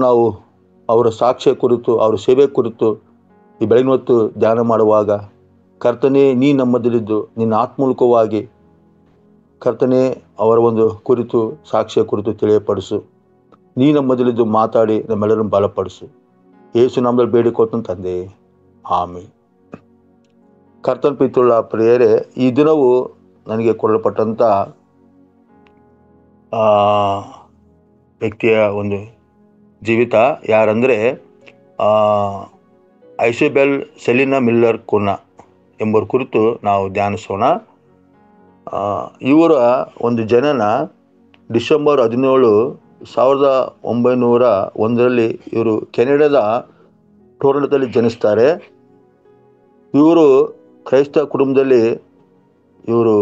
ನಾವು ಅವರ ಸಾಕ್ಷ್ಯ ಕುರಿತು, ಅವರ ಸೇವೆ ಕುರಿತು ಈ ಬೆಳಗಿನ ಹೊತ್ತು ಧ್ಯಾನ ಮಾಡುವಾಗ, ಕರ್ತನೇ ನೀ ನಮ್ಮದಲ್ಲಿದ್ದು ನಿನ್ನ ಆತ್ಮೂಲಕವಾಗಿ ಕರ್ತನೇ ಅವರ ಒಂದು ಕುರಿತು ಸಾಕ್ಷ್ಯ ಕುರಿತು ತಿಳಿಯಪಡಿಸು. ನೀ ನಮ್ಮದಲ್ಲಿದ್ದು ಮಾತಾಡಿ ನಮ್ಮೆಲ್ಲರನ್ನು ಬಲಪಡಿಸು. ಯೇಸು ನಾಮದಲ್ಲಿ ಬೇಡಿಕೊಟ್ಟು ತಂದೆ, ಆಮೇಲೆ. ಕರ್ತನ ಪ್ರೀತಿಯುಳ್ಳ ಪ್ರಿಯರೇ, ಈ ದಿನವೂ ನನಗೆ ಕೊಡಲ್ಪಟ್ಟಂಥ ವ್ಯಕ್ತಿಯ ಒಂದು ಜೀವಿತ ಯಾರಂದರೆ ಐಸೋಬೆಲ್ ಸೆಲಿನಾ ಮಿಲ್ಲರ್ ಕುನ್ನಾ ಎಂಬುವರ ಕುರಿತು ನಾವು ಧ್ಯಾನಿಸೋಣ. ಇವರ ಒಂದು ಜನನ ಡಿಸೆಂಬರ್ 17, 1901 ಇವರು ಕೆನಡಾದ ಟೊರೊಂಟೊದಲ್ಲಿ ಜನಿಸ್ತಾರೆ. ಇವರು ಕ್ರೈಸ್ತ ಕುಟುಂಬದಲ್ಲಿ ಇವರು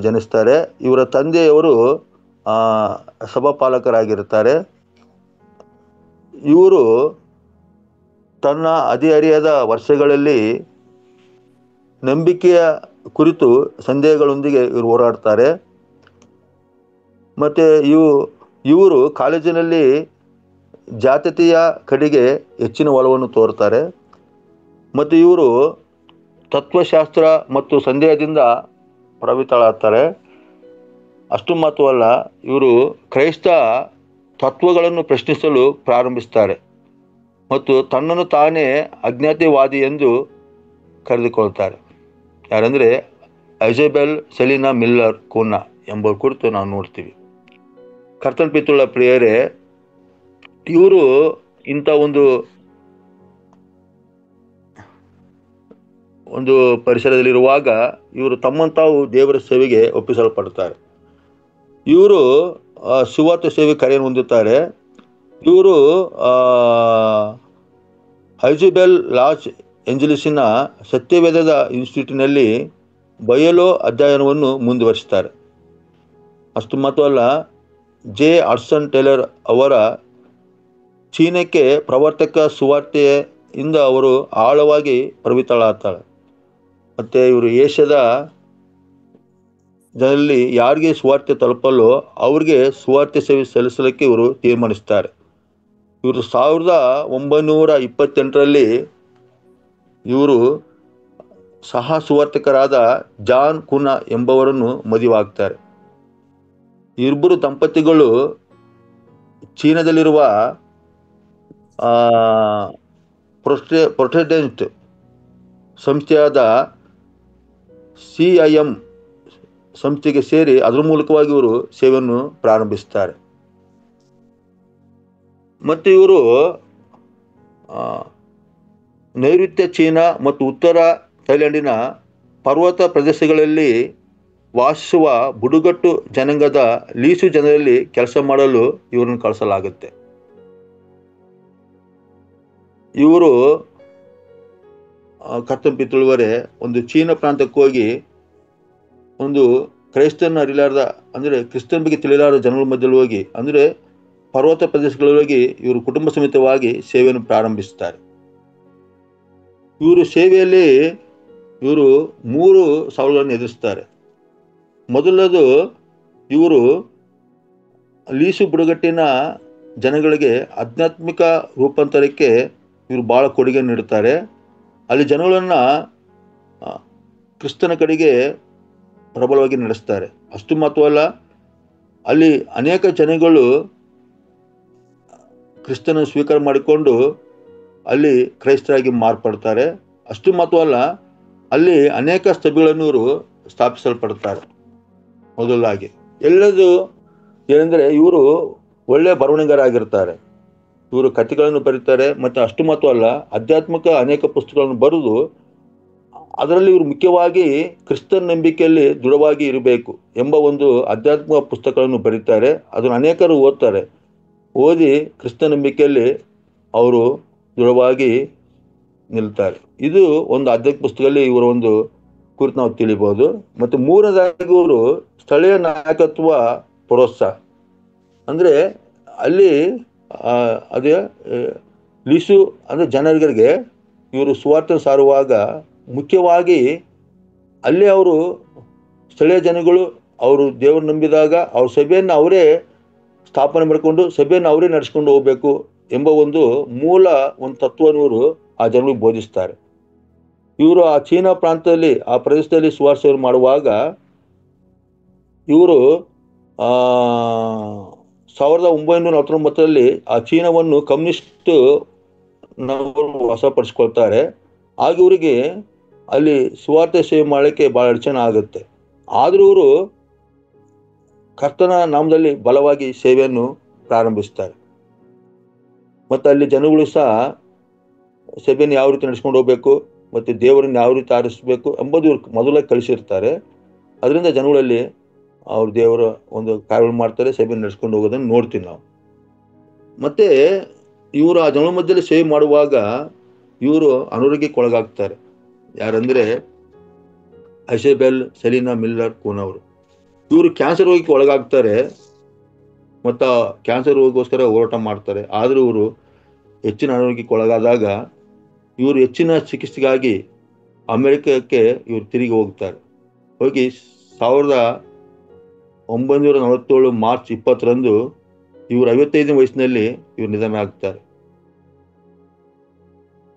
ಜನಿಸ್ತಾರೆ. ಇವರ ತಂದೆಯವರು ಸಭಾಪಾಲಕರಾಗಿರ್ತಾರೆ. ಇವರು ತನ್ನ ಹದಿಹರೆಯದ ವರ್ಷಗಳಲ್ಲಿ ನಂಬಿಕೆಯ ಕುರಿತು ಸಂದೇಹಗಳೊಂದಿಗೆ ಇವರು ಹೋರಾಡ್ತಾರೆ. ಮತ್ತು ಇವರು ಕಾಲೇಜಿನಲ್ಲಿ ಜಾತೀಯತೆಯ ಕಡೆಗೆ ಹೆಚ್ಚಿನ ಒಲವನ್ನು ತೋರ್ತಾರೆ. ಮತ್ತು ಇವರು ತತ್ವಶಾಸ್ತ್ರ ಮತ್ತು ಸಂದೇಹದಿಂದ ಪ್ರಭಾವಿತರಾಗ್ತಾರೆ. ಅಷ್ಟು ಮಾತ್ರವಲ್ಲ, ಇವರು ಕ್ರೈಸ್ತ ತತ್ವಗಳನ್ನು ಪ್ರಶ್ನಿಸಲು ಪ್ರಾರಂಭಿಸ್ತಾರೆ ಮತ್ತು ತನ್ನನ್ನು ತಾನೇ ಅಜ್ಞಾತವಾದಿ ಎಂದು ಕರೆದುಕೊಳ್ತಾರೆ. ಯಾರಂದರೆ ಐಸೋಬೆಲ್ ಸೆಲಿನಾ ಮಿಲ್ಲರ್ ಕುನ್ನಾ ಎಂಬ ಕುರಿತು ನಾವು ನೋಡ್ತೀವಿ. ಕರ್ತನ ಪ್ರೀತಿಯುಳ್ಳ ಪ್ರಿಯರೇ, ಇವರು ಇಂಥ ಒಂದು ಪರಿಸರದಲ್ಲಿರುವಾಗ ಇವರು ತಮ್ಮನ್ನು ತಾವು ದೇವರ ಸೇವೆಗೆ ಒಪ್ಪಿಸಲ್ಪಡ್ತಾರೆ. ಇವರು ಸುವಾರ್ತೆ ಸೇವೆ ಕರೆಯನ್ನು ಹೊಂದುತ್ತಾರೆ. ಇವರು ಐಸೋಬೆಲ್ ಲಾಸ್ ಏಂಜಲೀಸಿನ ಸತ್ಯವೇದದ ಇನ್ಸ್ಟಿಟ್ಯೂಟ್ನಲ್ಲಿ ಬಯಲೋ ಅಧ್ಯಯನವನ್ನು ಮುಂದುವರಿಸ್ತಾರೆ. ಅಷ್ಟು ಮಾತ್ರವಲ್ಲ, ಜೆ ಹಡ್ಸನ್ ಟೇಲರ್ ಅವರ ಚೀನಕ್ಕೆ ಪ್ರವರ್ತಕ ಸುವಾರ್ತೆಯಿಂದ ಅವರು ಆಳವಾಗಿ ಪ್ರಭಾವಿತರಾಗ್ತಾರೆ. ಮತ್ತು ಇವರು ಏಷ್ಯಾದ ಜನರಲ್ಲಿ ಯಾರಿಗೆ ಸುವಾರ್ತೆ ತಲುಪಲು ಅವ್ರಿಗೆ ಸುವಾರ್ತೆ ಸೇವೆ ಸಲ್ಲಿಸಲಿಕ್ಕೆ ಇವರು ತೀರ್ಮಾನಿಸ್ತಾರೆ. ಇವರು 1928 ಇವರು ಸಹ ಸುವಾರ್ತಿಕರಾದ ಜಾನ್ ಕುನ್ನಾ ಎಂಬವರನ್ನು ಮದುವೆಯಾಗ್ತಾರೆ. ಇಬ್ಬರು ದಂಪತಿಗಳು ಚೀನಾದಲ್ಲಿರುವ ಪ್ರೊಟೆಸ್ಟೆಂಟ್ ಸಂಸ್ಥೆಯಾದ CIM ಸಂಸ್ಥೆಗೆ ಸೇರಿ ಅದರ ಮೂಲಕವಾಗಿ ಇವರು ಸೇವೆಯನ್ನು ಪ್ರಾರಂಭಿಸ್ತಾರೆ. ಮತ್ತು ಇವರು ನೈಋತ್ಯ ಚೀನಾ ಮತ್ತು ಉತ್ತರ ಥೈಲ್ಯಾಂಡಿನ ಪರ್ವತ ಪ್ರದೇಶಗಳಲ್ಲಿ ವಾಸಿಸುವ ಬುಡಕಟ್ಟು ಜನಾಂಗದ ಲೀಸು ಜನರಲ್ಲಿ ಕೆಲಸ ಮಾಡಲು ಇವರನ್ನು ಕಳಿಸಲಾಗುತ್ತೆ. ಇವರು ಕರ್ತನ ಪ್ರೀತಿಯುಳ್ಳವರೇ, ಒಂದು ಚೀನಾ ಪ್ರಾಂತಕ್ಕೆ ಹೋಗಿ ಒಂದು ಕ್ರೈಸ್ತನ ಅರಿಲಾರದ, ಅಂದರೆ ಕ್ರಿಸ್ತನ ಬಗ್ಗೆ ತಿಳಿಲಾರದ ಜನಗಳ ಮಧ್ಯದಲ್ಲಿ ಹೋಗಿ, ಅಂದರೆ ಪರ್ವತ ಪ್ರದೇಶಗಳಲ್ಲಿ ಹೋಗಿ ಇವರು ಕುಟುಂಬ ಸಮೇತವಾಗಿ ಸೇವೆಯನ್ನು ಪ್ರಾರಂಭಿಸ್ತಾರೆ. ಇವರು ಸೇವೆಯಲ್ಲಿ ಇವರು 3 ಸವಾಲುಗಳನ್ನು ಎದುರಿಸ್ತಾರೆ. ಮೊದಲದು, ಇವರು ಲೀಸು ಬುಡಕಟ್ಟಿನ ಜನಗಳಿಗೆ ಆಧ್ಯಾತ್ಮಿಕ ರೂಪಾಂತರಕ್ಕೆ ಇವರು ಭಾಳ ಕೊಡುಗೆ ನೀಡುತ್ತಾರೆ. ಅಲ್ಲಿ ಜನಗಳನ್ನು ಕ್ರಿಸ್ತನ ಕಡೆಗೆ ಪ್ರಬಲವಾಗಿ ನಡೆಸ್ತಾರೆ. ಅಷ್ಟು ಮಾತ್ರವಲ್ಲ, ಅಲ್ಲಿ ಅನೇಕ ಜನಗಳು ಕ್ರಿಸ್ತನ ಸ್ವೀಕಾರ ಮಾಡಿಕೊಂಡು ಅಲ್ಲಿ ಕ್ರೈಸ್ತರಾಗಿ ಮಾರ್ಪಡ್ತಾರೆ. ಅಷ್ಟು ಮಾತ್ರವಲ್ಲ, ಅಲ್ಲಿ ಅನೇಕ ಸಭೆಗಳನ್ನು ಇವರು ಸ್ಥಾಪಿಸಲ್ಪಡ್ತಾರೆ. ಮೊದಲಾಗಿ ಎಲ್ಲದು ಏನೆಂದರೆ, ಇವರು ಒಳ್ಳೆಯ ಬರವಣಿಗೆರಾಗಿರ್ತಾರೆ. ಇವರು ಕಥೆಗಳನ್ನು ಬರೀತಾರೆ. ಮತ್ತು ಅಷ್ಟು ಮಾತ್ರವಲ್ಲ, ಆಧ್ಯಾತ್ಮಿಕ ಅನೇಕ ಪುಸ್ತಕಗಳನ್ನು ಬರೆದು ಅದರಲ್ಲಿ ಇವರು ಮುಖ್ಯವಾಗಿ ಕ್ರಿಸ್ತನ ನಂಬಿಕೆಯಲ್ಲಿ ದೃಢವಾಗಿ ಇರಬೇಕು ಎಂಬ ಒಂದು ಆಧ್ಯಾತ್ಮಿಕ ಪುಸ್ತಕಗಳನ್ನು ಬರೀತಾರೆ. ಅದನ್ನು ಅನೇಕರು ಓದ್ತಾರೆ. ಓದಿ ಕ್ರಿಸ್ತ ನಂಬಿಕೆಯಲ್ಲಿ ಅವರು ದೃಢವಾಗಿ ನಿಲ್ತಾರೆ. ಇದು ಒಂದು ಆಧ್ಯಾತ್ಮಿಕ ಪುಸ್ತಕದಲ್ಲಿ ಇವರ ಒಂದು ಕುರಿತು ನಾವು ತಿಳಿಬೋದು. ಮತ್ತು ಮೂರನೇದಾಗಿ ಇವರು ಸ್ಥಳೀಯ ನಾಯಕತ್ವ ಪ್ರೋತ್ಸಾಹ, ಅಂದರೆ ಅಲ್ಲಿ ಅದೇ ಲೀಸು ಅಂದರೆ ಜನರಿಗೆ ಇವರು ಸುವಾರ್ತೆ ಸಾರುವಾಗ ಮುಖ್ಯವಾಗಿ ಅಲ್ಲಿ ಅವರು ಸ್ಥಳೀಯ ಜನಗಳು ಅವರು ದೇವರು ನಂಬಿದಾಗ ಅವ್ರ ಸಭೆಯನ್ನು ಅವರೇ ಸ್ಥಾಪನೆ ಮಾಡಿಕೊಂಡು ಸಭೆಯನ್ನು ಅವರೇ ನಡೆಸ್ಕೊಂಡು ಹೋಗ್ಬೇಕು ಎಂಬ ಒಂದು ಮೂಲ ಒಂದು ತತ್ವವನ್ನು ಇವರು ಆ ಜನರಿಗೆ ಬೋಧಿಸ್ತಾರೆ. ಇವರು ಆ ಚೀನಾ ಪ್ರಾಂತದಲ್ಲಿ ಆ ಪ್ರದೇಶದಲ್ಲಿ ಸುವಾರ್ತೆಯನ್ನು ಮಾಡುವಾಗ ಇವರು 1949ರಲ್ಲಿ ಆ ಚೀನಾವನ್ನು ಕಮ್ಯುನಿಸ್ಟ್ ವಶಪಡಿಸ್ಕೊಳ್ತಾರೆ. ಆಗ ಇವರಿಗೆ ಅಲ್ಲಿ ಸುವಾರ್ತೆ ಸೇವೆ ಮಾಡಲಿಕ್ಕೆ ಬಹಳ ಅಡಚಣೆ ಆಗುತ್ತೆ. ಆದರೂ ಇವರು ಕರ್ತನ ನಾಮದಲ್ಲಿ ಬಲವಾಗಿ ಸೇವೆಯನ್ನು ಪ್ರಾರಂಭಿಸ್ತಾರೆ. ಮತ್ತು ಅಲ್ಲಿ ಜನಗಳು ಸಹ ಸಭೆಯನ್ನು ಯಾವ ರೀತಿ ನಡೆಸ್ಕೊಂಡು ಹೋಗ್ಬೇಕು ಮತ್ತು ದೇವರನ್ನು ಯಾವ ರೀತಿ ಆರಿಸಬೇಕು ಎಂಬುದು ಇವ್ರು ಮೊದಲೇ ಕಲಿಸಿರ್ತಾರೆ. ಅದರಿಂದ ಜನಗಳಲ್ಲಿ ಅವ್ರ ದೇವರ ಒಂದು ಕಾರ್ಯಗಳು ಮಾಡ್ತಾರೆ, ಸಭೆಯನ್ನು ನಡೆಸ್ಕೊಂಡು ಹೋಗೋದನ್ನು ನೋಡ್ತೀವಿ ನಾವು. ಮತ್ತೆ ಇವರು ಆ ಜನರ ಮಧ್ಯದಲ್ಲಿ ಸೇವೆ ಮಾಡುವಾಗ ಇವರು ಅನಾರೋಗ್ಯಕ್ಕೆ ಒಳಗಾಗ್ತಾರೆ. ಯಾರಂದ್ರೆ ಐಸೆಬೆಲ್ ಸೆಲಿನಾ ಮಿಲ್ಲರ್ ಕೂನ್ ಅವರು. ಇವರು ಕ್ಯಾನ್ಸರ್ ರೋಗಕ್ಕೆ ಒಳಗಾಗ್ತಾರೆ ಮತ್ತು ಕ್ಯಾನ್ಸರ್ ರೋಗಕ್ಕೋಸ್ಕರ ಹೋರಾಟ ಮಾಡ್ತಾರೆ. ಆದರೂ ಇವರು ಹೆಚ್ಚಿನ ಅನಾರೋಗ್ಯಕ್ಕೆ ಒಳಗಾದಾಗ ಇವರು ಹೆಚ್ಚಿನ ಚಿಕಿತ್ಸೆಗಾಗಿ ಅಮೆರಿಕಕ್ಕೆ ಇವರು ತಿರುಗಿ ಹೋಗ್ತಾರೆ. ಹೋಗಿ 1947 ಮಾರ್ಚ್ 20ರಂದು ಇವರು 55ನೇ ವಯಸ್ಸಿನಲ್ಲಿ ಇವರು ನಿಧನ ಆಗ್ತಾರೆ.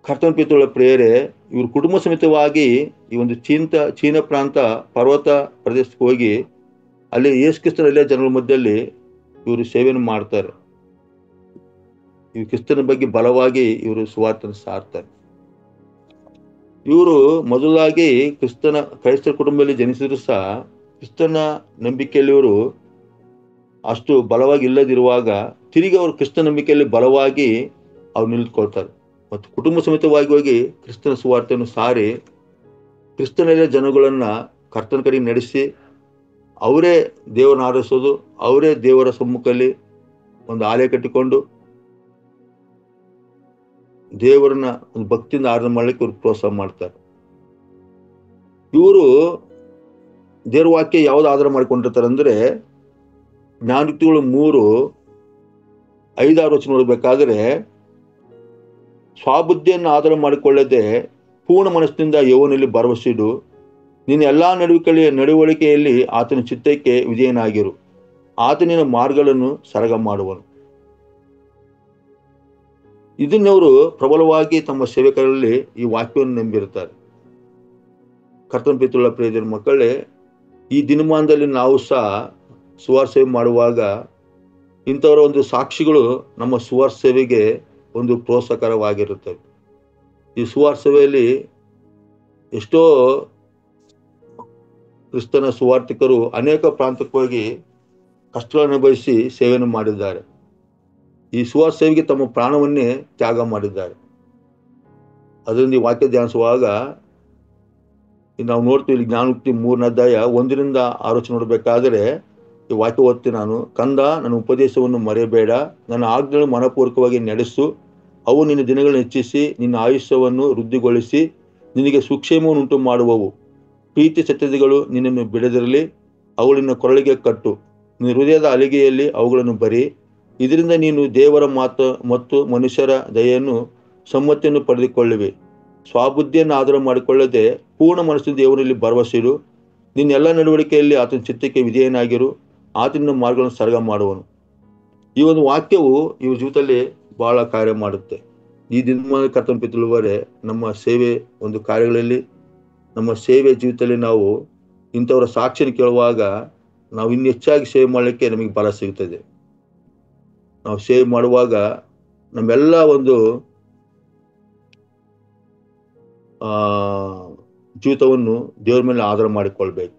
ಕರ್ತನ ಪ್ರೀತಿಯುಳ್ಳ ಪ್ರಿಯರೇ, ಇವರು ಕುಟುಂಬ ಸಮೇತವಾಗಿ ಈ ಒಂದು ಚೀನಾ ಪ್ರಾಂತ ಪರ್ವತ ಪ್ರದೇಶಕ್ಕೆ ಹೋಗಿ ಅಲ್ಲಿ ಯೇಸು ಕ್ರಿಸ್ತನ ಜನರ ಮಧ್ಯದಲ್ಲಿ ಇವರು ಸೇವೆಯನ್ನು ಮಾಡ್ತಾರೆ. ಇವರು ಕ್ರಿಸ್ತನ ಬಗ್ಗೆ ಬಲವಾಗಿ ಇವರು ಸುವಾರ್ತೆಯನ್ನು ಸಾರ್ತಾರೆ. ಇವರು ಮೊದಲಾಗಿ ಕ್ರೈಸ್ತರ ಕುಟುಂಬದಲ್ಲಿ ಜನಿಸಿದ್ರು ಸಹ ಕ್ರಿಸ್ತನ ನಂಬಿಕೆಯಲ್ಲಿ ಇವರು ಅಷ್ಟು ಬಲವಾಗಿ ಇಲ್ಲದಿರುವಾಗ ತಿರುಗಿ ಅವರು ಕ್ರಿಸ್ತ ನಂಬಿಕೆಯಲ್ಲಿ ಬಲವಾಗಿ ಅವ್ರು ನಿಂತ್ಕೊಳ್ತಾರೆ ಮತ್ತು ಕುಟುಂಬ ಸಮೇತವಾಗಿ ಹೋಗಿ ಕ್ರಿಸ್ತನ ಸುವಾರ್ತೆಯನ್ನು ಸಾರಿ ಕ್ರಿಸ್ತನ ಜನಗಳನ್ನ ಕರ್ತನ ಕಡೆಗೆ ನಡೆಸಿ ಅವರೇ ದೇವರನ್ನ ಆರಿಸೋದು, ಅವರೇ ದೇವರ ಸಮ್ಮುಖದಲ್ಲಿ ಒಂದು ಆಲಯ ಕಟ್ಟಿಕೊಂಡು ದೇವರನ್ನ ಒಂದು ಭಕ್ತಿಯಿಂದ ಆರಾಧನೆ ಮಾಡ್ಲಿಕ್ಕೆ ಇವ್ರು ಪ್ರೋತ್ಸಾಹ ಮಾಡ್ತಾರೆ. ಇವರು ದೇವರ ವಾಕ್ಯ ಯಾವ್ದು ಆಧಾರ ಮಾಡಿಕೊಂಡಿರ್ತಾರೆ ಅಂದ್ರೆ ಜ್ಞಾನೋಕ್ತಿಗಳು 3:5-6 ವಚನ ನೋಡ್ಬೇಕಾದ್ರೆ, ಸ್ವಬುದ್ಧಿಯನ್ನು ಆಧಾರ ಮಾಡಿಕೊಳ್ಳದೆ ಪೂರ್ಣ ಮನಸ್ಸಿನಿಂದ ಯೆಹೋವನಲ್ಲಿ ಭರವಸೆಯಿಡು, ನಿನ್ನ ಎಲ್ಲಾ ನಡವಳಿಕೆಯಲ್ಲಿ ಆತನ ಚಿತ್ತಕ್ಕೆ ವಿಧೇಯನಾಗಿರು, ಆತನಿನ ಮಾರ್ಗಗಳನ್ನು ಸರಳ ಮಾಡುವನು. ಇದನ್ನವರು ಪ್ರಬಲವಾಗಿ ತಮ್ಮ ಸೇವಕರಲ್ಲಿ ಈ ವಾಕ್ಯವನ್ನು ನಂಬಿರುತ್ತಾರೆ. ಕರ್ತನ ಪ್ರೀತಿಯುಳ್ಳ ಪ್ರಿಯ ಮಕ್ಕಳೇ, ಈ ದಿನಮಾನದಲ್ಲಿ ನಾವು ಸಹ ಸುವಾರ್ತೆ ಸೇವೆ ಮಾಡುವಾಗ ಇಂಥವರ ಒಂದು ಸಾಕ್ಷಿಗಳು ನಮ್ಮ ಸುವಾರ್ತೆ ಸೇವೆಗೆ ಒಂದು ಪ್ರೋತ್ಸಾಹಕರವಾಗಿರುತ್ತವೆ. ಈ ಸುವಾರ್ತೆ ಸೇವೆಯಲ್ಲಿ ಎಷ್ಟೋ ಕ್ರಿಸ್ತನ ಸುವಾರ್ತಿಕರು ಅನೇಕ ಪ್ರಾಂತಕ್ಕೆ ಹೋಗಿ ಕಷ್ಟಗಳನ್ನು ಅನುಭವಿಸಿ ಸೇವೆಯನ್ನು ಮಾಡಿದ್ದಾರೆ. ಈ ಸುವಾರ್ತೆ ಸೇವೆಗೆ ತಮ್ಮ ಪ್ರಾಣವನ್ನೇ ತ್ಯಾಗ ಮಾಡಿದ್ದಾರೆ. ಅದರಿಂದ ಈ ವಾಕ್ಯ ಧ್ಯಾನಿಸುವಾಗ ನಾವು ನೋಡ್ತೀವಿ, ಜ್ಞಾನೋಕ್ತಿ 3:1-6 ನೋಡಬೇಕಾದರೆ ಈ ವಾಕ್ಯ ಓದ್ತೀನಿ ನಾನು. ಕಂದ, ನನ್ನ ಉಪದೇಶವನ್ನು ಮರೆಯಬೇಡ, ನನ್ನ ಆಜ್ಞೆಗಳನ್ನು ಮನಪೂರ್ವಕವಾಗಿ ನಡೆಸು, ಅವು ನಿನ್ನ ದಿನಗಳನ್ನು ಹೆಚ್ಚಿಸಿ ನಿನ್ನ ಆಯುಷ್ಯವನ್ನು ವೃದ್ಧಿಗೊಳಿಸಿ ನಿನಗೆ ಸುಕ್ಷೇಮವನ್ನು ಉಂಟು ಮಾಡುವವು. ಪ್ರೀತಿ ಸತ್ಯತೆಗಳು ನಿನ್ನನ್ನು ಬಿಡದಿರಲಿ, ಅವುಗಳಿನ ಕೊರಳಿಗೆ ಕಟ್ಟು, ನಿನ್ನ ಹೃದಯದ ಅಲಿಗೆಯಲ್ಲಿ ಅವುಗಳನ್ನು ಬರಿ. ಇದರಿಂದ ನೀನು ದೇವರ ಮಾತು ಮತ್ತು ಮನುಷ್ಯರ ದಯೆಯನ್ನು ಸಮ್ಮತಿಯನ್ನು ಪಡೆದುಕೊಳ್ಳುವೆ. ಸ್ವಬುದ್ಧಿಯನ್ನು ಆಧಾರ ಮಾಡಿಕೊಳ್ಳದೆ ಪೂರ್ಣ ಮನಸ್ಸಿನಿಂದ ದೇವರಲ್ಲಿ ಭರವಸೆಯಿಡು, ನಿನ್ನ ಎಲ್ಲ ನಡವಳಿಕೆಯಲ್ಲಿ ಆತನ ಚಿತ್ತಕ್ಕೆ ವಿಧೇಯನಾಗಿರು, ಆತನ ಮಾರ್ಗಗಳನ್ನು ಸರಳ ಮಾಡುವನು. ಈ ಒಂದು ವಾಕ್ಯವು ಇವ್ರ ಜೀವಿತದಲ್ಲಿ ಬಹಳ ಕಾರ್ಯ ಮಾಡುತ್ತೆ. ಈ ದಿನ ಕರ್ತನ ಪ್ರೀತಿಯುಳ್ಳವರೇ, ನಮ್ಮ ಸೇವೆ ಒಂದು ಕಾರ್ಯಗಳಲ್ಲಿ, ನಮ್ಮ ಸೇವೆ ಜೀವಿತದಲ್ಲಿ ನಾವು ಇಂಥವರ ಸಾಕ್ಷಿಯನ್ನು ಕೇಳುವಾಗ ನಾವು ಇನ್ನು ಹೆಚ್ಚಾಗಿ ಸೇವೆ ಮಾಡಲಿಕ್ಕೆ ನಮಗೆ ಬಲ ಸಿಗುತ್ತದೆ. ನಾವು ಸೇವೆ ಮಾಡುವಾಗ ನಮ್ಮೆಲ್ಲ ಒಂದು ಜೀವಿತವನ್ನು ದೇವರ ಮೇಲೆ ಆಧಾರ ಮಾಡಿಕೊಳ್ಬೇಕು.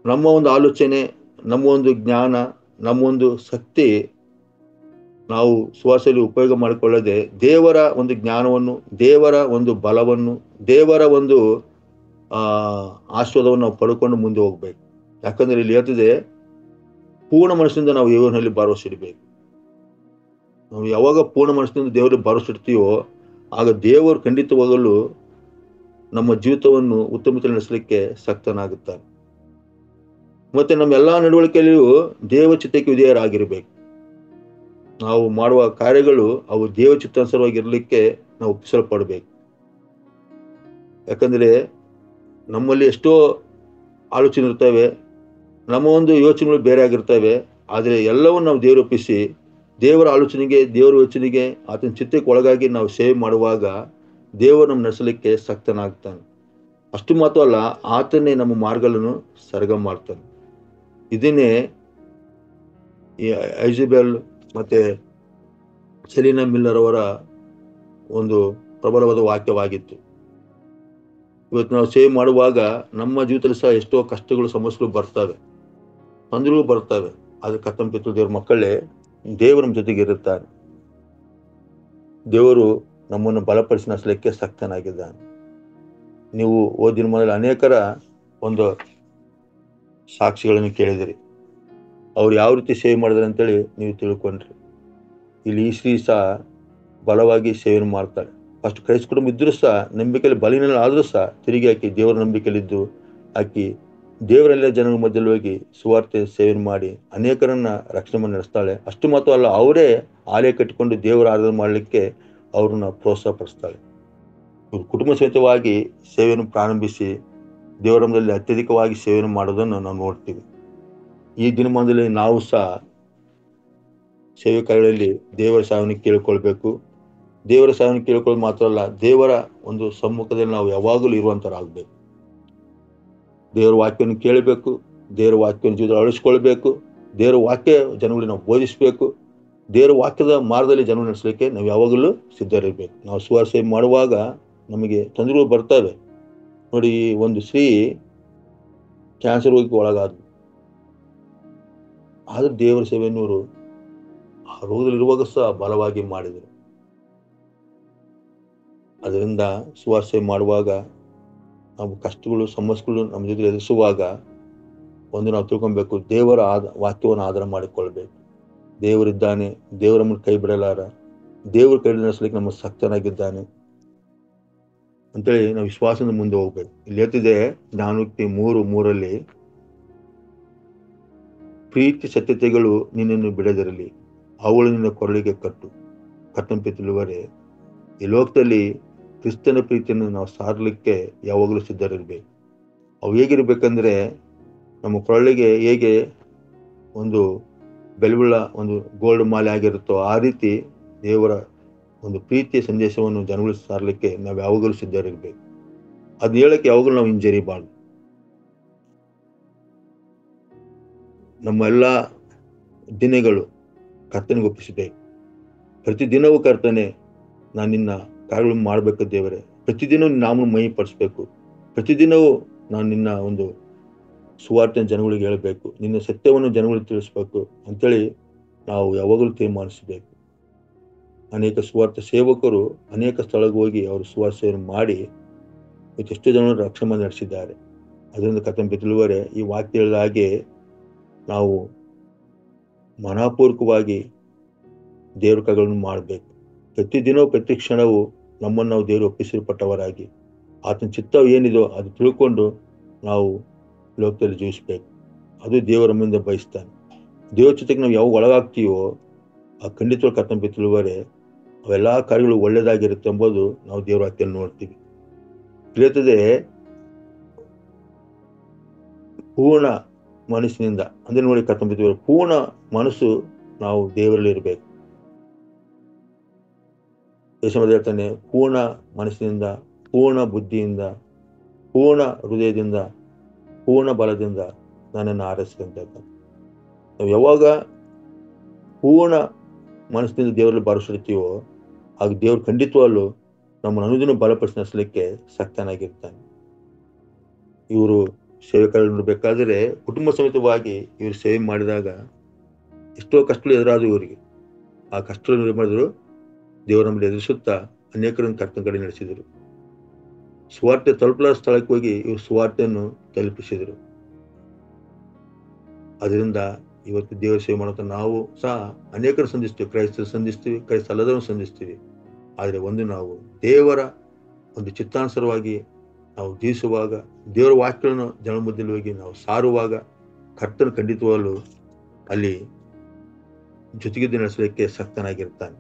ನಮ್ಮ ಒಂದು ಆಲೋಚನೆ, ನಮ್ಮ ಒಂದು ಜ್ಞಾನ, ನಮ್ಮ ಒಂದು ಶಕ್ತಿ ನಾವು ಸುವಾರ್ತೆಯಲ್ಲಿ ಉಪಯೋಗ ಮಾಡಿಕೊಳ್ಳದೆ ದೇವರ ಒಂದು ಜ್ಞಾನವನ್ನು, ದೇವರ ಒಂದು ಬಲವನ್ನು, ದೇವರ ಒಂದು ಆಶೀರ್ವಾದವನ್ನು ನಾವು ಪಡ್ಕೊಂಡು ಮುಂದೆ ಹೋಗ್ಬೇಕು. ಯಾಕಂದ್ರೆ ಇಲ್ಲಿ ಹೇಳ್ತಿದೆ, ಪೂರ್ಣ ಮನಸ್ಸಿನಿಂದ ನಾವು ದೇವರಲ್ಲಿ ಭರವಸೆ ಇಡಬೇಕು. ನಾವು ಯಾವಾಗ ಪೂರ್ಣ ಮನಸ್ಸಿನಿಂದ ದೇವರಿಗೆ ಭರವಸೆ ಇಡ್ತೀವೋ ಆಗ ದೇವರು ಖಂಡಿತವಾಗಲು ನಮ್ಮ ಜೀವಿತವನ್ನು ಉತ್ತಮ ನಡೆಸಲಿಕ್ಕೆ ಶಕ್ತನಾಗುತ್ತಾನೆ. ಮತ್ತೆ ನಮ್ಮೆಲ್ಲಾ ನಡವಳಿಕೆಯಲ್ಲಿಯೂ ದೇವ ಚಿತ್ತಕ್ಕೆ ವಿಧೇಯರಾಗಿರ್ಬೇಕು. ನಾವು ಮಾಡುವ ಕಾರ್ಯಗಳು ಅವು ದೇವ ಚಿತ್ತಾನುಸಾರವಾಗಿರ್ಲಿಕ್ಕೆ ನಾವು ಒಪ್ಪಿಸಲ್ಪಡ್ಬೇಕು. ಯಾಕಂದ್ರೆ ನಮ್ಮಲ್ಲಿ ಎಷ್ಟೋ ಆಲೋಚನೆ ಇರ್ತವೆ, ನಮ್ಮ ಒಂದು ಯೋಚನೆಗಳು ಬೇರೆ ಆಗಿರ್ತವೆ. ಆದರೆ ಎಲ್ಲವನ್ನು ನಾವು ದೇವರು ಒಪ್ಪಿಸಿ ದೇವರ ಆಲೋಚನೆಗೆ, ದೇವರ ಯೋಚನೆಗೆ, ಆತನ ಚಿತ್ತಕ್ಕೆ ಒಳಗಾಗಿ ನಾವು ಸೇವೆ ಮಾಡುವಾಗ ದೇವರು ನಮ್ಮ ನಡೆಸಲಿಕ್ಕೆ ಶಕ್ತನಾಗ್ತಾನೆ. ಅಷ್ಟು ಮಾತ್ರ ಅಲ್ಲ, ಆತನೇ ನಮ್ಮ ಮಾರ್ಗಗಳನ್ನು ಸರಗ ಮಾಡ್ತಾನೆ. ಇದನ್ನೇ ಈ ಐಜಬೆಲ್ ಮತ್ತೆ ಸೆಲಿನಾ ಮಿಲ್ಲರ್ ಅವರ ಒಂದು ಪ್ರಬಲವಾದ ವಾಕ್ಯವಾಗಿತ್ತು. ಇವತ್ತು ನಾವು ಸೇವೆ ಮಾಡುವಾಗ ನಮ್ಮ ಜೀವಿತದಲ್ಲಿ ಸಹ ಎಷ್ಟೋ ಕಷ್ಟಗಳು, ಸಮಸ್ಯೆಗಳು ಬರ್ತವೆ, ತೊಂದರೆಗಳು ಬರ್ತವೆ. ಆದ್ರೆ ಕರ್ತನ ದೇವರ ಮಕ್ಕಳೇ, ದೇವರು ನಮ್ಮ ಜೊತೆಗೆ ಇರುತ್ತಾನೆ. ದೇವರು ನಮ್ಮನ್ನು ಬಲಪಡಿಸಿ ನಡೆಸಲಿಕ್ಕೆ ಶಕ್ತನಾಗಿದ್ದಾನೆ. ನೀವು ಓದಿನ ಮೊದಲು ಅನೇಕರ ಒಂದು ಸಾಕ್ಷಿಗಳನ್ನು ಕೇಳಿದಿರಿ. ಅವ್ರು ಯಾವ ರೀತಿ ಸೇವೆ ಮಾಡಿದಾರೆ ಅಂತೇಳಿ ನೀವು ತಿಳ್ಕೊಂಡ್ರಿ. ಇಲ್ಲಿ ಈ ಸ್ತ್ರೀ ಸಹ ಬಲವಾಗಿ ಸೇವೆಯನ್ನು ಮಾಡ್ತಾಳೆ. ಫಸ್ಟ್ ಕ್ರೈಸ್ತ ಕುಟುಂಬ ಇದ್ರೂ ಸಹ, ನಂಬಿಕೆಯಲ್ಲಿ ಬಲಿನಲ್ಲಿ ಆದರೂ ಸಹ ತಿರುಗಿ ಆಕಿ ದೇವರ ನಂಬಿಕೆಯಲ್ಲಿದ್ದು ಆಕಿ ದೇವರೆಲ್ಲ ಜನರ ಮಧ್ಯದಲ್ಲಿ ಹೋಗಿ ಸುವಾರ್ತೆ ಸೇವೆಯನ್ನು ಮಾಡಿ ಅನೇಕರನ್ನ ರಕ್ಷಣೆ ಮಾಡಿ ನಡೆಸ್ತಾಳೆ. ಅಷ್ಟು ಮಾತ್ರ ಅಲ್ಲ, ಅವರೇ ಆಲಯ ಕಟ್ಟಿಕೊಂಡು ದೇವರ ಆರಾಧನೆ ಮಾಡಲಿಕ್ಕೆ ಅವ್ರನ್ನ ಪ್ರೋತ್ಸಾಹ ಪಡಿಸ್ತಾಳೆ. ಇವರು ಕುಟುಂಬ ಸಹಿತವಾಗಿ ಸೇವೆಯನ್ನು ಪ್ರಾರಂಭಿಸಿ ದೇವರದಲ್ಲಿ ಅತ್ಯಧಿಕವಾಗಿ ಸೇವೆಯನ್ನು ಮಾಡೋದನ್ನು ನಾವು ನೋಡ್ತೀವಿ. ಈ ದಿನಮಾನದಲ್ಲಿ ನಾವು ಸಹ ಸೇವೆ ಕಾರ್ಯಗಳಲ್ಲಿ ದೇವರ ಸಹಾಯವನ್ನು ಕೇಳಿಕೊಳ್ಬೇಕು. ದೇವರ ಸಹಾಯವನ್ನು ಕೇಳಿಕೊಳ್ಳೋದು ಮಾತ್ರ ಅಲ್ಲ, ದೇವರ ಒಂದು ಸಮ್ಮುಖದಲ್ಲಿ ನಾವು ಯಾವಾಗಲೂ ಇರುವಂತರಾಗಬೇಕು. ದೇವರ ವಾಕ್ಯವನ್ನು ಕೇಳಬೇಕು, ದೇವರ ವಾಕ್ಯವನ್ನು ಜೀವಿತ ಅಳಿಸ್ಕೊಳ್ಬೇಕು, ದೇವರ ವಾಕ್ಯ ಜನಗಳಿಗೆ ನಾವು ಬೋಧಿಸಬೇಕು, ದೇವರ ವಾಕ್ಯದ ಮಾರ್ಗದಲ್ಲಿ ಜನ ನಡೆಸಲಿಕ್ಕೆ ನಾವು ಯಾವಾಗಲೂ ಸಿದ್ಧರಿರ್ಬೇಕು. ನಾವು ಸುವಾರ್ತೆ ಸೇವೆ ಮಾಡುವಾಗ ನಮಗೆ ತೊಂದರೆಗಳು ಬರ್ತವೆ. ನೋಡಿ, ಒಂದು ಸ್ತ್ರೀ ಕ್ಯಾನ್ಸರ್ ರೋಗಕ್ಕೆ ಒಳಗಾದ್ರು. ಆದ್ರೆ ದೇವರ ಸೇವೆಯನ್ನು ಇವರು ಆ ರೋಗದಲ್ಲಿರುವಾಗ ಸಹ ಬಲವಾಗಿ ಮಾಡಿದರು. ಅದರಿಂದ ಸುವಾರ್ತೆ ಸೇವೆ ಮಾಡುವಾಗ ನಾವು ಕಷ್ಟಗಳು, ಸಮಸ್ಯೆಗಳು ನಮ್ಮ ಜೊತೆ ಎದುರಿಸುವಾಗ ಒಂದು ನಾವು ತಿಳ್ಕೊಬೇಕು, ದೇವರ ವಾಕ್ಯವನ್ನು ಆಧಾರ ಮಾಡಿಕೊಳ್ಬೇಕು. ದೇವರಿದ್ದಾನೆ, ದೇವರ ನಮ್ಮನ್ನು ಕೈ ಬಿಡಲಾರ, ದೇವರ ಕೈ ನಡೆಸಲಿಕ್ಕೆ ನಮ್ಮ ಶಕ್ತನಾಗಿದ್ದಾನೆ ಅಂತೇಳಿ ನಾವು ವಿಶ್ವಾಸದಿಂದ ಮುಂದೆ ಹೋಗ್ಬೇಕು. ಇಲ್ಲಿ ಹೇಳ್ತಿದೆ ಜ್ಞಾನೋಕ್ತಿ 3:3 ಪ್ರೀತಿ ಸತ್ಯತೆಗಳು ನಿನ್ನನ್ನು ಬಿಡದಿರಲಿ, ಅವಳು ನಿನ್ನ ಕೊರಳಿಗೆ ಕಟ್ಟು. ಕಟ್ಟಂಪಿತಿಳುವರೆ, ಈ ಲೋಕದಲ್ಲಿ ಕ್ರಿಸ್ತನ ಪ್ರೀತಿಯನ್ನು ನಾವು ಸಾರಲಿಕ್ಕೆ ಯಾವಾಗಲೂ ಸಿದ್ಧರಿರ್ಬೇಕು. ಅವು ಹೇಗಿರ್ಬೇಕಂದ್ರೆ, ನಮ್ಮ ಕೊರಳಿಗೆ ಹೇಗೆ ಒಂದು ಬೆಲೆಯುಳ್ಳ ಒಂದು ಗೋಲ್ಡ್ ಮಾಲೆ ಆಗಿರುತ್ತೋ ಆ ರೀತಿ ದೇವರ ಒಂದು ಪ್ರೀತಿಯ ಸಂದೇಶವನ್ನು ಜನಗಳು ಸಾರಲಿಕ್ಕೆ ನಾವು ಯಾವಾಗಲೂ ಸಿದ್ಧರಿರ್ಬೇಕು. ಅದು ಹೇಳಕ್ಕೆ ಯಾವಾಗಲೂ ನಾವು ಹಿಂಜರಿಬಾರ್ದು. ನಮ್ಮ ಎಲ್ಲ ದಿನಗಳು ಕರ್ತನಿಗೆ ಒಪ್ಪಿಸಬೇಕು. ಪ್ರತಿದಿನವೂ ಕರ್ತನೆ, ನಾನು ನಿನ್ನ ಕಾರ್ಯಗಳನ್ನು ಮಾಡಬೇಕು ದೇವರೇ. ಪ್ರತಿದಿನವೂ ನಾಮನ್ನು ಮಹಿಮೆಪಡಿಸ್ಬೇಕು. ಪ್ರತಿದಿನವೂ ನಾನು ನಿನ್ನ ಒಂದು ಸುವಾರ್ತೆಯನ್ನು ಜನಗಳಿಗೆ ಹೇಳಬೇಕು, ನಿನ್ನ ಸತ್ಯವನ್ನು ಜನಗಳಿಗೆ ತಿಳಿಸ್ಬೇಕು ಅಂತೇಳಿ ನಾವು ಯಾವಾಗಲೂ ತೀರ್ಮಾನಿಸಬೇಕು. ಅನೇಕ ಸುವಾರ್ತೆ ಸೇವಕರು ಅನೇಕ ಸ್ಥಳಕ್ಕೆ ಹೋಗಿ ಅವರು ಸುವಾರ್ತೆ ಸೇವೆಯನ್ನು ಮಾಡಿ ಎಷ್ಟೋ ಜನರು ರಕ್ಷಣೆ ನಡೆಸಿದ್ದಾರೆ. ಅದರಿಂದ ಕರ್ತನ ತಿಳುವರೆ, ಈ ವಾಕ್ಯ ಹೇಳಿದ ಹಾಗೆ ನಾವು ಮನಪೂರ್ವಕವಾಗಿ ದೇವರ ಕಾರ್ಯಗಳನ್ನು ಮಾಡಬೇಕು. ಪ್ರತಿದಿನವೂ ಪ್ರತಿ ಕ್ಷಣವೂ ನಮ್ಮನ್ನು ನಾವು ದೇವರು ಒಪ್ಪಿಸಲ್ಪಟ್ಟವರಾಗಿ ಆತನ ಚಿತ್ತ ಏನಿದೋ ಅದು ತಿಳ್ಕೊಂಡು ನಾವು ಲೋಕದಲ್ಲಿ ಜೀವಿಸ್ಬೇಕು. ಅದು ದೇವರ ಮುಂದೆ ಬಯಸ್ತಾನೆ. ದೇವರ ಚಿತ್ತಕ್ಕೆ ನಾವು ಯಾವಾಗ ಒಳಗಾಗ್ತೀವೋ ಆ ಖಂಡಿತವಾಗಿ ಕರ್ತನ ತಿಳುವರೆ ಅವೆಲ್ಲ ಕಾರ್ಯಗಳು ಒಳ್ಳೇದಾಗಿರುತ್ತೆ ಎಂಬುದು ನಾವು ದೇವರ ವಾಕ್ಯದಲ್ಲಿ ನೋಡ್ತೀವಿ. ತಿಳಿಯುತ್ತದೆ, ಪೂರ್ಣ ಮನಸ್ಸಿನಿಂದ ಅಂದ್ರೆ ನೋಡಿ ಕರ್ತನ ಪೂರ್ಣ ಮನಸ್ಸು ನಾವು ದೇವರಲ್ಲಿ ಇರಬೇಕು. ಯೇಸು ಹೇಳ್ತಾನೆ, ಪೂರ್ಣ ಮನಸ್ಸಿನಿಂದ, ಪೂರ್ಣ ಬುದ್ಧಿಯಿಂದ, ಪೂರ್ಣ ಹೃದಯದಿಂದ, ಪೂರ್ಣ ಬಲದಿಂದ ನನ್ನನ್ನು ಆರೈಸಿದಂತ. ನಾವು ಯಾವಾಗ ಪೂರ್ಣ ಮನಸ್ಸಿನಿಂದ ದೇವರಲ್ಲಿ ಭರವಸೆಯಿರ್ತೀವೋ ಆಗ ದೇವರು ಖಂಡಿತವಲ್ಲೂ ನಮ್ಮನ್ನು ಅನುದಿನ ಬಲಪಡಿಸಿ ನಡೆಸಲಿಕ್ಕೆ ಶಕ್ತನಾಗಿರ್ತಾನೆ. ಇವರು ಸೇವೆಕಾರರು ನೋಡ್ಬೇಕಾದ್ರೆ ಕುಟುಂಬ ಸಮೇತವಾಗಿ ಇವರು ಸೇವೆ ಮಾಡಿದಾಗ ಎಷ್ಟೋ ಕಷ್ಟಗಳು ಎದುರಾದವು ಇವರಿಗೆ. ಆ ಕಷ್ಟಗಳನ್ನು ಮಾಡಿದ್ರು ದೇವರ ನಮ್ಮನ್ನು ಎದುರಿಸುತ್ತಾ ಅನೇಕರನ್ನು ಕರ್ತನ ಕಡೆ ನಡೆಸಿದರು. ಸುವಾರ್ತೆ ತಲುಪಲಾದ ಸ್ಥಳಕ್ಕೆ ಹೋಗಿ ಇವರು ಸುವಾರ್ತೆಯನ್ನು ತಲುಪಿಸಿದರು. ಅದರಿಂದ ಇವತ್ತು ದೇವರ ಸೇವೆ ಮಾಡುತ್ತಾ ನಾವು ಸಹ ಅನೇಕರು ಸಂಧಿಸ್ತೀವಿ, ಕ್ರೈಸ್ತರು ಸಂಧಿಸ್ತೀವಿ, ಕ್ರೈಸ್ತ ಅಲ್ಲದನ್ನು ಸಂಧಿಸ್ತೀವಿ. ಆದರೆ ಒಂದು ನಾವು ದೇವರ ಒಂದು ಚಿತ್ತಾನುಸಾರವಾಗಿ ನಾವು ಜೀವಿಸುವಾಗ, ದೇವರ ವಾಕ್ಯಗಳನ್ನು ಜನರ ಮಧ್ಯದಲ್ಲಿ ಹೋಗಿ ನಾವು ಸಾರುವಾಗ ಕರ್ತನು ಖಂಡಿತವಾಗಲು ಅಲ್ಲಿ ಜೊತೆಗಿದ್ದು ನಡೆಸಲಿಕ್ಕೆ ಶಕ್ತನಾಗಿರ್ತಾನೆ.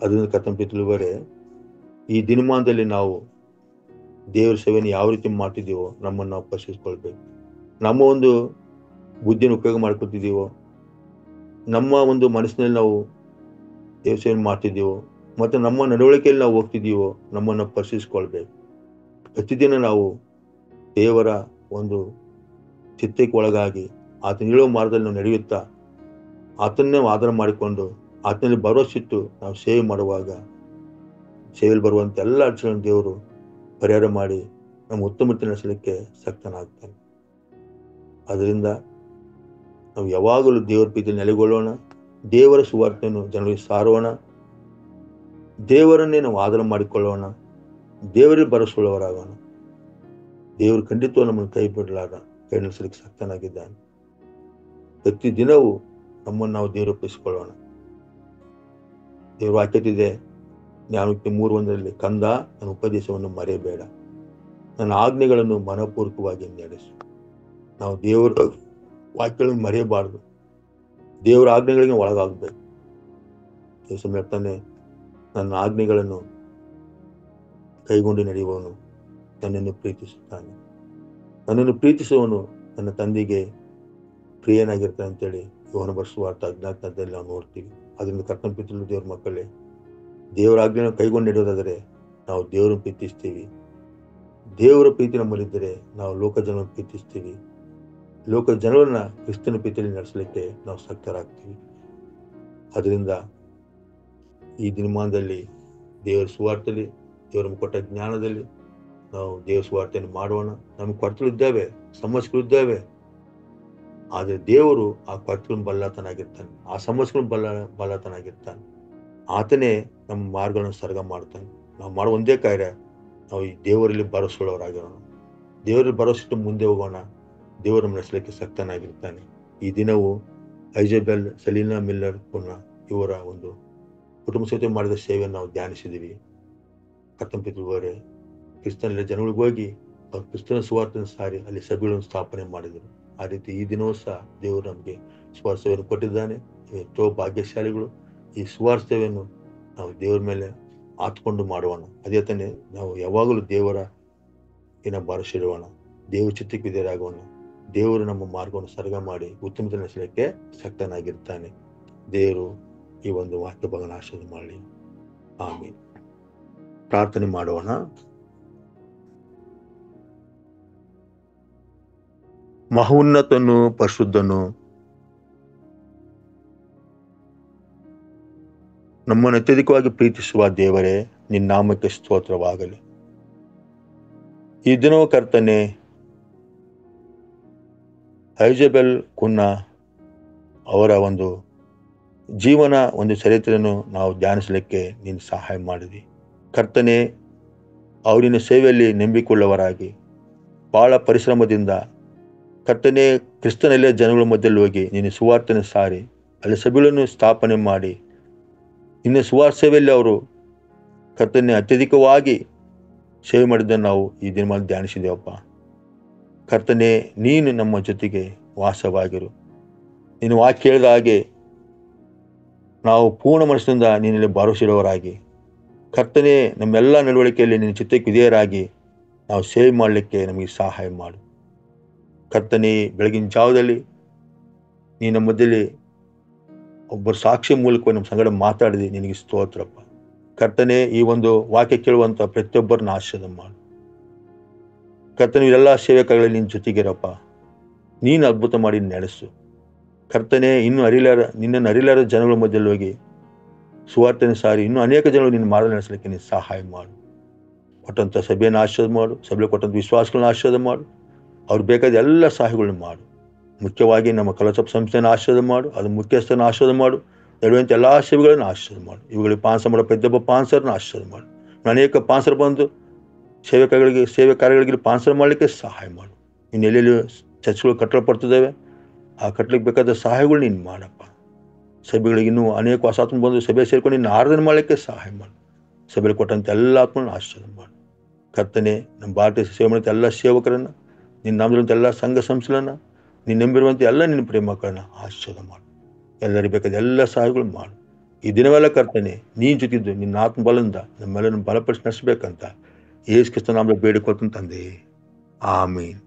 ಅದರಿಂದ ಕರ್ತನ ತಿಳುವರೆ, ಈ ದಿನಮಾನದಲ್ಲಿ ನಾವು ದೇವರ ಸೇವೆಯನ್ನು ಯಾವ ರೀತಿ ಮಾಡ್ತಿದ್ದೀವೋ ನಮ್ಮನ್ನು ನಾವು ಪರಿಶೀಲಿಸಿಕೊಳ್ಬೇಕು. ನಮ್ಮ ಒಂದು ಬುದ್ಧಿಯನ್ನು ಉಪಯೋಗ ಮಾಡ್ಕೊತಿದ್ದೀವೋ, ನಮ್ಮ ಒಂದು ಮನಸ್ಸಿನಲ್ಲಿ ನಾವು ಯೋಚನೆ ಮಾಡ್ತಿದ್ದೀವೋ, ಮತ್ತು ನಮ್ಮ ನಡವಳಿಕೆಯಲ್ಲಿ ನಾವು ಹೋಗ್ತಿದ್ದೀವೋ ನಮ್ಮನ್ನು ಪರಿಶೀಲಿಸ್ಕೊಳ್ಬೇಕು. ಪ್ರತಿದಿನ ನಾವು ದೇವರ ಒಂದು ಚಿತ್ತಕ್ಕೆ ಒಳಗಾಗಿ ಆತನ ಹೇಳುವ ಮಾರ್ಗದಲ್ಲಿ ನಾವು ನಡೆಯುತ್ತಾ ಆತನ್ನೇ ಆಧಾರ ಮಾಡಿಕೊಂಡು ಆತನಲ್ಲಿ ಭರವಸೆಟ್ಟು ನಾವು ಸೇವೆ ಮಾಡುವಾಗ ಸೇವೆಯಲ್ಲಿ ಬರುವಂಥ ಎಲ್ಲ ಅಡಚಣೆಗಳನ್ನು ದೇವರು ಪರಿಹಾರ ಮಾಡಿ ನಮ್ಮ ಉತ್ತಮ ರೀತಿ ನಡೆಸಲಿಕ್ಕೆ ಶಕ್ತನಾಗ್ತಾನೆ. ಅದರಿಂದ ನಾವು ಯಾವಾಗಲೂ ದೇವರ ಪ್ರೀತಿಯಲ್ಲಿ ನೆಲೆಗೊಳ್ಳೋಣ, ದೇವರ ಸುವಾರ್ತೆಯನ್ನು ಜನರಿಗೆ ಸಾರೋಣ, ದೇವರನ್ನೇ ನಾವು ಆಧಾರ ಮಾಡಿಕೊಳ್ಳೋಣ, ದೇವರಲ್ಲಿ ಭರವಸೆಯುಳ್ಳವರಾಗೋಣ. ದೇವರು ಖಂಡಿತವಾಗಿ ನಮ್ಮನ್ನು ಕೈ ಬಿಡಲಾರ, ಕೈ ನಡೆಸಲಿಕ್ಕೆ ಶಕ್ತನಾಗಿದ್ದಾನೆ. ಪ್ರತಿ ದಿನವೂ ನಮ್ಮನ್ನು ನಾವು ದೇವರು ಒಪ್ಪಿಸಿಕೊಳ್ಳೋಣ. ದೇವರು ವಾಕ್ಯತಿದೆ ಜ್ಞಾನೋಕ್ತಿ 3:1 ಕಂದ, ನನ್ನ ಉಪದೇಶವನ್ನು ಮರೆಯಬೇಡ, ನನ್ನ ಆಜ್ಞೆಗಳನ್ನು ಮನಪೂರ್ವಕವಾಗಿ ನಡೆಸು. ನಾವು ದೇವರ ವಾಕ್ಯಗಳನ್ನು ಮರೆಯಬಾರದು, ದೇವರ ಆಜ್ಞೆಗಳಿಗೆ ಒಳಗಾಗಬೇಕು. ಯೇಸು ಹೇಳ್ತಾನೆ, ನನ್ನ ಆಜ್ಞೆಗಳನ್ನು ಕೈಗೊಂಡು ನಡೆಯುವವನು ನನ್ನನ್ನು ಪ್ರೀತಿಸುತ್ತಾನೆ, ನನ್ನನ್ನು ಪ್ರೀತಿಸುವವನು ನನ್ನ ತಂದೆಗೆ ಪ್ರಿಯನಾಗಿರ್ತಾನೆ ಅಂತೇಳಿ ಯೋಹನ ಬರೆಸುವಾರ್ತೆ 14ರಲ್ಲಿ ನಾವು ನೋಡ್ತೀವಿ. ಅದರಿಂದ ಕರ್ತನ ಪ್ರೀತಿಯಲ್ಲಿ ದೇವ್ರ ಮಕ್ಕಳೇ, ದೇವರ ಆಜ್ಞೆಯನ್ನು ಕೈಗೊಂಡು ನಡೆಯೋದಾದರೆ ನಾವು ದೇವರನ್ನು ಪ್ರೀತಿಸ್ತೀವಿ. ದೇವರ ಪ್ರೀತಿ ನಮ್ಮಲ್ಲಿದ್ದರೆ ನಾವು ಲೋಕ ಜನರನ್ನು ಪ್ರೀತಿಸ್ತೀವಿ. ಲೋಕ ಜನರನ್ನ ಕ್ರಿಸ್ತನ ಪ್ರೀತಿಯಲ್ಲಿ ನಡೆಸಲಿಕ್ಕೆ ನಾವು ಶಕ್ತರಾಗ್ತೀವಿ. ಅದರಿಂದ ಈ ದಿನಮಾನದಲ್ಲಿ ದೇವರ ಸುವಾರ್ತೆಯಲ್ಲಿ, ದೇವರ ಕೊಟ್ಟ ಜ್ಞಾನದಲ್ಲಿ ನಾವು ದೇವರ ಸುವಾರ್ತೆಯನ್ನು ಮಾಡೋಣ. ನಮಗೆ ಕೊರತೆಗಳಿದ್ದಾವೆ, ಸಮಸ್ಯೆಗಳಿದ್ದಾವೆ, ಆದರೆ ದೇವರು ಆ ಕೊರತೆಗಳನ್ನು ಬಲ್ಲತನಾಗಿರ್ತಾನೆ, ಆ ಸಮಸ್ಯೆಗಳನ್ನು ಬಲ್ಲತನಾಗಿರ್ತಾನೆ. ಆತನೇ ನಮ್ಮ ಮಾರ್ಗಗಳನ್ನು ಸರಳ ಮಾಡ್ತಾನೆ. ನಾವು ಮಾಡೋ ಒಂದೇ ಕಾರ್ಯ, ನಾವು ಈ ದೇವರಲ್ಲಿ ಭರವಸೆಯುಳ್ಳವರಾಗಿರೋಣ, ದೇವರಲ್ಲಿ ಭರವಸೆಟ್ಟು ಮುಂದೆ ಹೋಗೋಣ. ದೇವರು ನಮ್ಮ ನಡೆಸಲಿಕ್ಕೆ ಶಕ್ತನಾಗಿರ್ತಾನೆ. ಈ ದಿನವು ಐಜಾಬೆಲ್, ಸೆಲೀನಾ ಮಿಲ್ಲರ್ ಪುನಃ ಇವರ ಒಂದು ಕುಟುಂಬ ಸಹಿತ ಮಾಡಿದ ಸೇವೆಯನ್ನು ನಾವು ಧ್ಯಾನಿಸಿದ್ದೀವಿ. ಕರ್ತನ ಪ್ರೀತಿಯವರೇ, ಕ್ರಿಸ್ತನಲ್ಲಿ ಜನಗಳಿಗೆ ಹೋಗಿ ಅವ್ರು ಕ್ರಿಸ್ತನ ಸುವಾರ್ತೆಯನ್ನು ಸಾರಿ ಅಲ್ಲಿ ಸಭೆಗಳನ್ನು ಸ್ಥಾಪನೆ ಮಾಡಿದರು. ಆ ರೀತಿ ಈ ದಿನವೂ ಸಹ ದೇವರು ನಮಗೆ ಸುವಾರ್ತೆ ಸೇವೆಯನ್ನು ಕೊಟ್ಟಿದ್ದಾನೆ. ಎಷ್ಟೋ ಭಾಗ್ಯಶಾಲಿಗಳು. ಈ ಸುವಾರ್ತೆ ಸೇವೆಯನ್ನು ನಾವು ದೇವರ ಮೇಲೆ ಆತ್ಕೊಂಡು ಮಾಡೋಣ. ಅದೇ ತಾನೇ ನಾವು ಯಾವಾಗಲೂ ದೇವರ ಭರವಸೆ ಇಡೋಣ, ದೇವರ ಚಿತ್ತಕ್ಕೆ ವಿಧೇಯರಾಗೋಣ. ದೇವರು ನಮ್ಮ ಮಾರ್ಗವನ್ನು ಸರಳ ಮಾಡಿ ಉತ್ತಮ ನಡೆಸಲಿಕ್ಕೆ ಶಕ್ತನಾಗಿರ್ತಾನೆ. ದೇವರು ಈ ಒಂದು ವಾಕ್ಯ ಭಾಗನ ಆಶೀರ್ವಾದ ಮಾಡಲಿ. ಆಮೇಲೆ ಪ್ರಾರ್ಥನೆ ಮಾಡೋಣ. ಮಹೋನ್ನತನು, ಪರಿಶುದ್ಧನು, ನಮ್ಮನ್ನು ಅತ್ಯಧಿಕವಾಗಿ ಪ್ರೀತಿಸುವ ದೇವರೇ, ನಿನ್ನ ನಾಮಕ್ಕೆ ಸ್ತೋತ್ರವಾಗಲಿ. ಈ ದಿನವೂ ಕರ್ತನೆ, ಐಜಾಬೆಲ್ ಕುನ್ನಾ ಅವರ ಒಂದು ಜೀವನ ಒಂದು ಚರಿತ್ರೆಯನ್ನು ನಾವು ಧ್ಯಾನಿಸಲಿಕ್ಕೆ ನೀನು ಸಹಾಯ ಮಾಡಿದಿ. ಕರ್ತನೆ, ಅವರಿನ ಸೇವೆಯಲ್ಲಿ ನಂಬಿಕೊಳ್ಳುವವರಾಗಿ ಬಹಳ ಪರಿಶ್ರಮದಿಂದ ಕರ್ತನೆ ಕ್ರಿಸ್ತನಲ್ಲೇ ಜನಗಳ ಮಧ್ಯದಲ್ಲಿ ಹೋಗಿ ನಿನ್ನ ಸುವಾರ್ತೆನ ಸಾರಿ ಅಲ್ಲಿ ಸಭೆಗಳನ್ನು ಸ್ಥಾಪನೆ ಮಾಡಿ ನಿನ್ನ ಸುವಾರ್ತೆ ಸೇವೆಯಲ್ಲಿ ಅವರು ಕರ್ತನೆ ಅತ್ಯಧಿಕವಾಗಿ ಸೇವೆ ಮಾಡಿದ್ದನ್ನು ನಾವು ಈ ದಿನದಲ್ಲಿ ಧ್ಯಾನಿಸಿದ್ದೇವಪ್ಪ. ಕರ್ತನೆ, ನೀನು ನಮ್ಮ ಜೊತೆಗೆ ವಾಸವಾಗಿರು. ನೀನು ವಾಕ್ಯ ಹೇಳಿದ ಹಾಗೆ ನಾವು ಪೂರ್ಣ ಮನಸ್ಸಿನಿಂದ ನಿನ್ನಲ್ಲಿ ಭರವಸೆ ಇಡುವವರಾಗಿ ಕರ್ತನೆ ನಮ್ಮೆಲ್ಲ ನಡವಳಿಕೆಯಲ್ಲಿ ನಿನ್ನ ಚಿತ್ತಕ್ಕೆ ವಿಧೇಯರಾಗಿ ನಾವು ಸೇವೆ ಮಾಡಲಿಕ್ಕೆ ನಮಗೆ ಸಹಾಯ ಮಾಡು. ಕರ್ತನೆ, ಬೆಳಗಿನ ಜಾವದಲ್ಲಿ ನೀ ನಮ್ಮ ಮಧ್ಯದಲ್ಲಿ ಒಬ್ಬರು ಸಾಕ್ಷಿ ಮೂಲಕ ನಮ್ಮ ಸಂಗಡ ಮಾತಾಡಿದಿ, ನಿನಗೆ ಸ್ತೋತ್ರಪ್ಪ. ಕರ್ತನೆ, ಈ ಒಂದು ವಾಕ್ಯ ಕೇಳುವಂಥ ಪ್ರತಿಯೊಬ್ಬರನ್ನ ಆಶೀರ್ವಾದ ಮಾಡು. ಕರ್ತನೆ, ಇವೆಲ್ಲ ಸೇವಕಗಳಲ್ಲಿ ನಿನ್ನ ಜೊತೆಗಿರಪ್ಪ, ನೀನು ಅದ್ಭುತ ಮಾಡಿ ನಡೆಸು. ಕರ್ತನೆ, ನಿನ್ನನ್ನು ಅರಿಲಾರ ಜನಗಳ ಮಧ್ಯದಲ್ಲಿ ಹೋಗಿ ಸುವಾರ್ತೆಯನ್ನು ಸಾರಿ ಇನ್ನೂ ಅನೇಕ ಜನಗಳು ನಿನ್ನ ಮಾರ್ಗ ನಡೆಸಲಿಕ್ಕೆ ನೀನು ಸಹಾಯ ಮಾಡು. ಕೊಟ್ಟಂಥ ಸಭೆಯನ್ನು ಆಶೀರ್ವಾದ ಮಾಡು, ಸಭೆಯಲ್ಲಿ ಕೊಟ್ಟಂಥ ವಿಶ್ವಾಸಗಳನ್ನ ಆಶೀರ್ವಾದ ಮಾಡು. ಅವ್ರು ಬೇಕಾದ ಎಲ್ಲ ಸಹಾಯಗಳನ್ನ ಮಾಡು. ಮುಖ್ಯವಾಗಿ ನಮ್ಮ ಕಲಸಭಾ ಸಂಸ್ಥೆಯನ್ನು ಆಶೀರ್ವಾದ ಮಾಡು, ಅದು ಮುಖ್ಯಸ್ಥನ ಆಶೀರ್ವಾದ ಮಾಡು. ನಡೆಯುವಂಥ ಎಲ್ಲ ಸೇವೆಗಳನ್ನು ಆಶೀರ್ವಾದ ಮಾಡು. ಇವುಗಳಿಗೆ ಪಾನ್ಸರ್ ಮಾಡೋ ಪ್ರತಿಯೊಬ್ಬ ಪಾನ್ಸರ್ನ ಆಶೀರ್ವಾದ ಮಾಡು. ಅನೇಕ ಪಾನ್ಸರ್ ಬಂದು ಸೇವೆ ಕಾರ್ಯಗಳಿಗೆ ಪಾನ್ಸರ್ ಮಾಡಲಿಕ್ಕೆ ಸಹಾಯ ಮಾಡು. ಇನ್ನು ಎಲ್ಲೆಲ್ಲಿ ಚರ್ಚ್ಗಳು ಕಟ್ಟಲ್ಪಡ್ತಿದ್ದಾವೆ, ಆ ಕಟ್ಟಲಿಕ್ಕೆ ಬೇಕಾದ ಸಹಾಯಗಳು ನೀನು ಮಾಡಪ್ಪ. ಸಭೆಗಳಿಗೆ ಇನ್ನೂ ಅನೇಕ ಹೊಸಾತ್ಮ ಬಂದು ಸಭೆ ಸೇರ್ಕೊಂಡು ನಿನ್ನ ಆರಾಧನೆ ಮಾಡಲಿಕ್ಕೆ ಸಹಾಯ ಮಾಡು. ಸಭೆಯಲ್ಲಿ ಕೊಟ್ಟಂಥ ಎಲ್ಲ ಆತ್ಮನ ಆಶೀರ್ವಾದ ಮಾಡು. ಕರ್ತನೆ, ನಮ್ಮ ಭಾರತೀಯ ಸೇವೆ ಮಾಡುವಂಥ ಎಲ್ಲ ಸೇವಕರನ್ನು, ನಿನ್ನ ನಾಮದಿರುವಂಥ ಎಲ್ಲ ಸಂಘ ಸಂಸ್ಥೆಗಳನ್ನು, ನೀನು ನಂಬಿರುವಂಥ ಎಲ್ಲ ನಿನ್ನ ಪ್ರೇಮ ಮಕ್ಕಳನ್ನು ಆಶೀರ್ವಾದ ಮಾಡು. ಎಲ್ಲರಿಗೆ ಬೇಕಾದ ಎಲ್ಲ ಸಹಾಯಗಳು ಮಾಡು. ಈ ದಿನವೆಲ್ಲ ಕರ್ತನೆ, ನೀನು ಜೊತಿದ್ದು ನಿನ್ನ ಆತ್ಮಬಲದಿಂದ ನಮ್ಮೆಲ್ಲರನ್ನು ಬಲಪಡಿಸಿ ನಡೆಸಬೇಕಂತ ಯೇಸು ಕ್ರಿಸ್ತನ ನಾಮದಲ್ಲಿ ಬೇಡಿಕೊಳ್ತೀನಿ ತಂದೆ. ಆಮೀನ್.